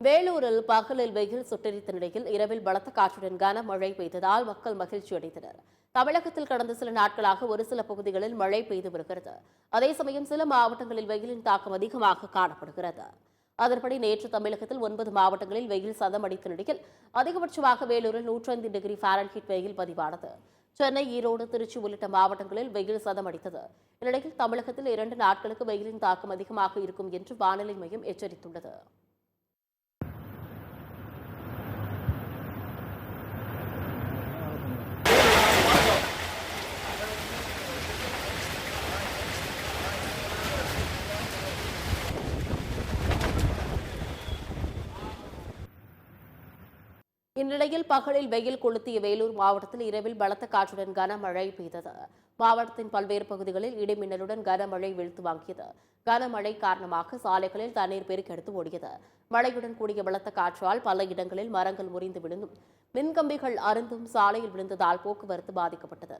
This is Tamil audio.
வேலூரில் பகலில் வெயில் சுட்டெரித்த நிலையில் இரவில் பலத்த காற்றுடன் கனமழை பெய்ததால் மக்கள் மகிழ்ச்சி அடைந்தனர். தமிழகத்தில் கடந்த சில நாட்களாக ஒரு சில பகுதிகளில் மழை பெய்து வருகிறது. அதே சமயம் சில மாவட்டங்களில் வெயிலின் தாக்கம் அதிகமாக காணப்படுகிறது. அதன்படி நேற்று தமிழகத்தில் 9 மாவட்டங்களில் வெயில் சதம் அடித்த நிலையில் அதிகபட்சமாக வேலூரில் 105 டிகிரி ஃபாரன்ஹீட் வெயில் பதிவானது. சென்னை, ஈரோடு, திருச்சி உள்ளிட்ட மாவட்டங்களில் வெயில் சதம் அடித்தது. இந்நிலையில் தமிழகத்தில் 2 நாட்களுக்கு வெயிலின் தாக்கம் அதிகமாக இருக்கும் என்று வானிலை மையம் எச்சரித்துள்ளது. இந்நிலையில் பகலில் வெயில் கொளுத்திய வேலூர் மாவட்டத்தில் இரவில் பலத்த காற்றுடன் கனமழை பெய்தது. மாவட்டத்தின் பல்வேறு பகுதிகளில் இடிமின்னலுடன் கனமழை வெளுத்து வாங்கியது. கனமழை காரணமாக சாலைகளில் தண்ணீர் பெருக்கெடுத்து ஓடியது. மழையுடன் கூடிய பலத்த காற்றால் பல இடங்களில் மரங்கள் முறிந்து விழுந்தும் மின்கம்பிகள் அறுந்தும் சாலையில் விழுந்ததால் போக்குவரத்து பாதிக்கப்பட்டது.